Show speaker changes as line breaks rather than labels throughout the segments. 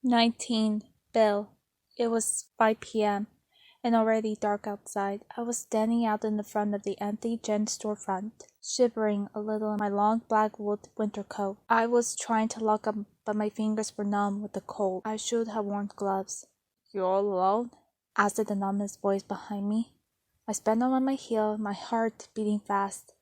19. Bill. It was 5 p.m. and already dark outside. I was standing out in the front of the empty gin storefront, shivering a little in my long black wool winter coat. I was trying to lock up, but my fingers were numb with the cold. I should have worn gloves. "You all alone?" asked an ominous voice behind me. I spun on my heel, my heart beating fast.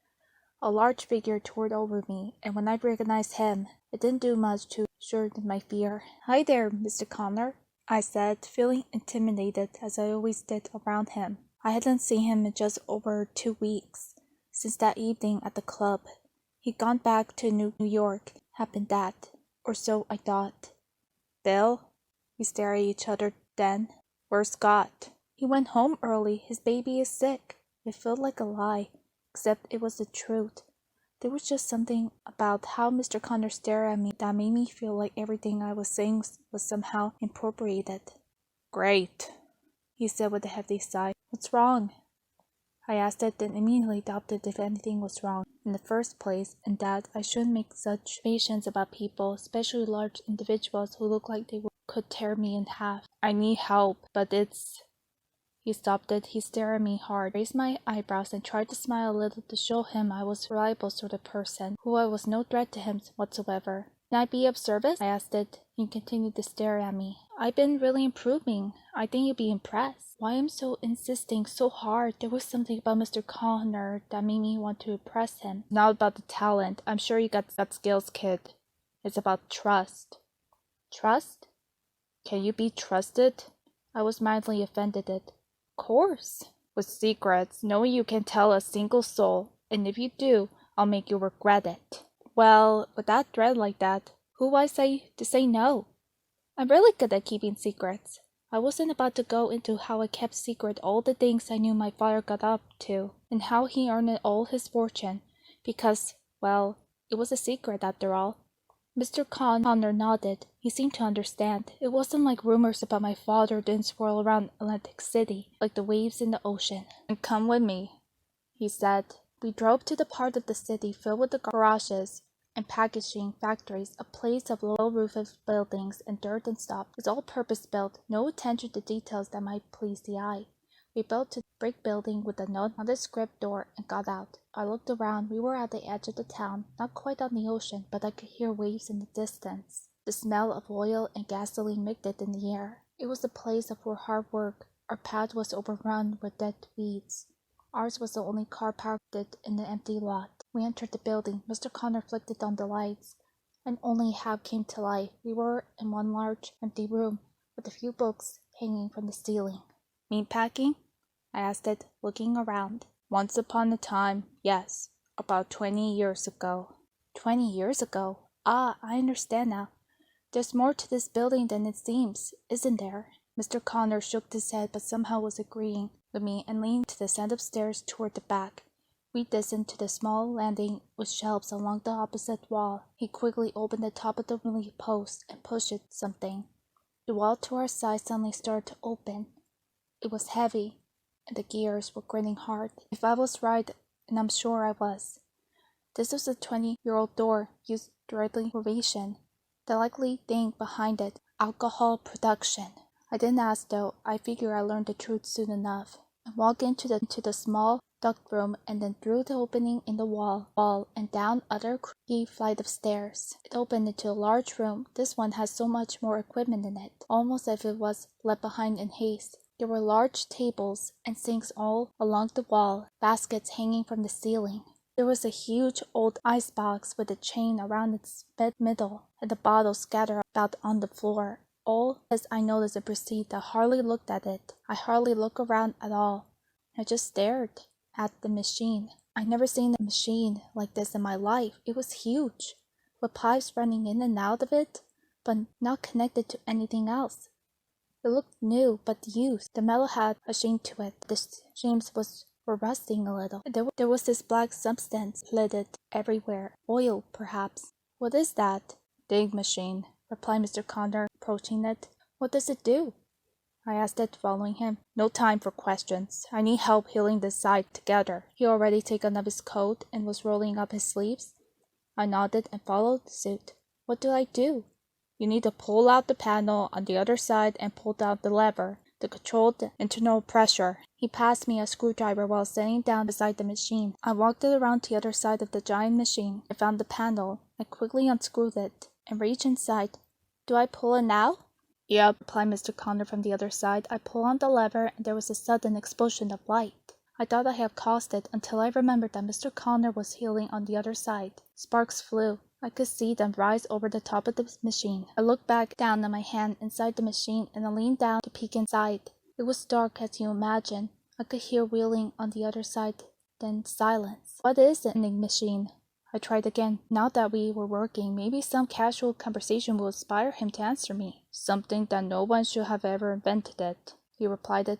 A large figure towered over me, and when I recognized him, it didn't do much to shorten my fear. "Hi there, Mr. Connor," I said, feeling intimidated as I always did around him. I hadn't seen him in just over 2 weeks, since that evening at the club. He'd gone back to New York, happened that, or so I thought. "Bill?" We stared at each other then. "Where's Scott?" "He went home early. His baby is sick." It felt like a lie, except it was the truth. There was just something about how Mr. Connor stared at me that made me feel like everything I was saying was somehow incorporated. "Great," he said with a heavy sigh. "What's wrong?" I asked it, then immediately doubted if anything was wrong in the first place, and that I shouldn't make such assumptions about people, especially large individuals who look like they could tear me in half. "I need help, but it's—" He stopped it. He stared at me hard, raised my eyebrows, and tried to smile a little to show him I was a reliable sort of person, who I was no threat to him whatsoever. "Can I be of service?" I asked it. He continued to stare at me. "I've been really improving. I think you'll be impressed." Why I'm so insisting so hard? There was something about Mr. Connor that made me want to impress him. "It's not about the talent. I'm sure you got skills, kid. It's about trust." "Trust? Can you be trusted?" I was mildly offended at. "Course. With secrets, knowing you can't tell a single soul, and if you do, I'll make you regret it." "Well, with that threat like that, who was I to say no? I'm really good at keeping secrets." I wasn't about to go into how I kept secret all the things I knew my father got up to, and how he earned all his fortune, because, well, it was a secret after all. Mr. Connor nodded. He seemed to understand. It wasn't like rumors about my father didn't swirl around Atlantic City, like the waves in the ocean. "And come with me," he said. We drove to the part of the city filled with the garages and packaging factories, a place of low-roofed buildings and dirt and stuff. It's all purpose-built, no attention to details that might please the eye. We built a brick building with a nondescript door and got out. I looked around. We were at the edge of the town, not quite on the ocean, but I could hear waves in the distance. The smell of oil and gasoline mixed in the air. It was a place for hard work. Our path was overrun with dead weeds. Ours was the only car parked in the empty lot. We entered the building. Mr. Connor flicked on the lights, and only half came to life. We were in one large, empty room, with a few books hanging from the ceiling. "Meatpacking?" I asked it, looking around. "Once upon a time, yes. About 20 years ago." 20 years ago? Ah, I understand now. There's more to this building than it seems, isn't there? Mr. Connor shook his head, but somehow was agreeing with me and leaned to the set of stairs toward the back. We descended to the small landing with shelves along the opposite wall. He quickly opened the top of the relief post and pushed something. The wall to our side suddenly started to open. It was heavy, and the gears were grinding hard. If I was right, and I'm sure I was, this was a 20-year-old door used directly for renovation. The likely thing behind it, alcohol production. I didn't ask though. I figured I learned the truth soon enough. I walked into the small duct room and then through the opening in the wall and down other creaky flight of stairs. It opened into a large room. This one had so much more equipment in it, almost as if it was left behind in haste. There were large tables and sinks all along the wall, baskets hanging from the ceiling. There was a huge old icebox with a chain around its middle, and the bottles scattered about on the floor. All as I noticed and perceived, I hardly looked at it. I hardly looked around at all. I just stared at the machine. I'd never seen a machine like this in my life. It was huge, with pipes running in and out of it, but not connected to anything else. It looked new, but used. The metal had a sheen to it. The seams were rusting a little. There was this black substance littered everywhere. Oil, perhaps. "What is that?" "Dig machine," replied Mr. Connor, approaching it. "What does it do?" I asked it, following him. "No time for questions. I need help healing this side together." He had already taken off his coat and was rolling up his sleeves. I nodded and followed suit. "What do I do?" You need to pull out the panel on the other side and pull down the lever to control the internal pressure. He passed me a screwdriver while sitting down beside the machine. I walked it around to the other side of the giant machine and found the panel. I quickly unscrewed it and reached inside. Do I pull it now? Yep, replied Mr. Connor from the other side. I pulled on the lever and there was a sudden explosion of light. I thought I had caused it until I remembered that Mr. Connor was healing on the other side. Sparks flew. I could see them rise over the top of the machine. I looked back down at my hand inside the machine and I leaned down to peek inside. It was dark as you imagine. I could hear wheeling on the other side, then silence. What is a vending machine? I tried again. Now that we were working, maybe some casual conversation will inspire him to answer me. Something that no one should have ever invented it, he replied.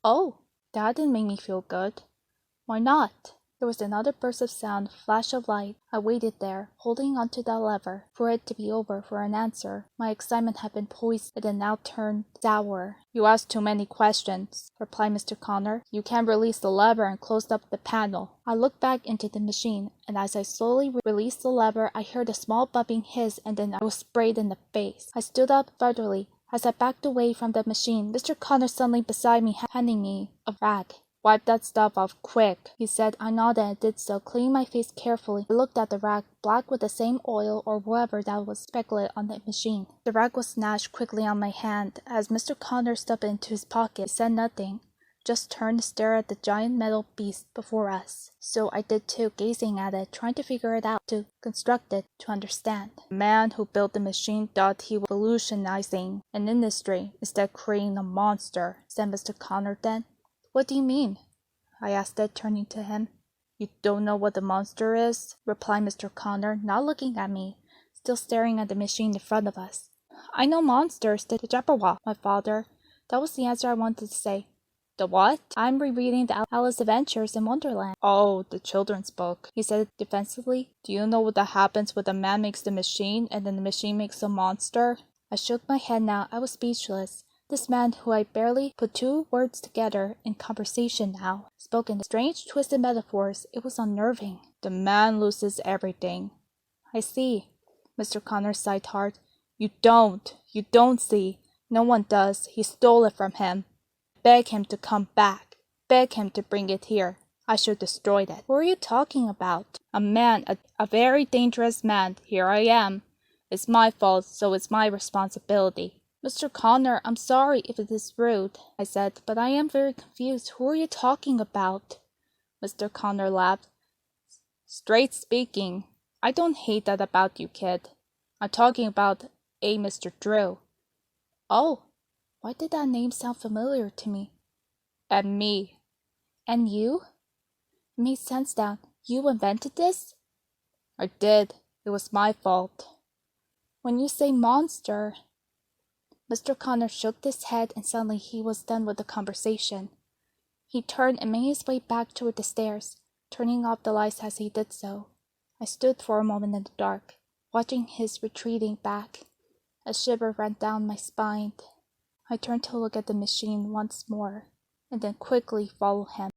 Oh, that didn't make me feel good. Why not? There was another burst of sound, flash of light. I waited there, holding onto that lever, for it to be over for an answer. My excitement had been poised, it had now turned sour. You asked too many questions, replied Mr. Connor. You can't release the lever and close up the panel. I looked back into the machine, and as I slowly released the lever, I heard a small bumping hiss, and then I was sprayed in the face. I stood up furtively. As I backed away from the machine, Mr. Connor suddenly beside me, handing me a rag. Wipe that stuff off quick, he said. I nodded and did so, cleaning my face carefully. I looked at the rag, black with the same oil or whatever that was speculated on the machine. The rag was snatched quickly on my hand. As Mr. Connor stuffed it into his pocket, he said nothing, just turned to stare at the giant metal beast before us. So I did too, gazing at it, trying to figure it out, to construct it, to understand. The man who built the machine thought he was revolutionizing an industry instead of creating a monster, said Mr. Connor then. What do you mean? I asked it, turning to him. You don't know what the monster is? Replied Mr. Connor, not looking at me, still staring at the machine in front of us. I know monsters, the Jabberwock, my father. That was the answer I wanted to say. The what? I'm rereading the Alice Adventures in Wonderland. Oh, the children's book, he said defensively. Do you know what that happens when the man makes the machine and then the machine makes a monster? I shook my head now. I was speechless. This man, who I barely put two words together in conversation now, spoke in strange, twisted metaphors. It was unnerving. The man loses everything. I see. Mr. Connor sighed hard. You don't see. No one does. He stole it from him. Beg him to come back. Beg him to bring it here. I should destroy it. What are you talking about? A man, a very dangerous man. Here I am. It's my fault, so it's my responsibility. Mr. Connor, I'm sorry if it is rude, I said, but I am very confused. Who are you talking about? Mr. Connor laughed. Straight speaking, I don't hate that about you, kid. I'm talking about a Mr. Drew. Oh, why did that name sound familiar to me? And me. And you? It made sense now. You invented this? I did. It was my fault. When you say monster... Mr. Connor shook his head and suddenly he was done with the conversation. He turned and made his way back toward the stairs, turning off the lights as he did so. I stood for a moment in the dark, watching his retreating back. A shiver ran down my spine. I turned to look at the machine once more, and then quickly followed him.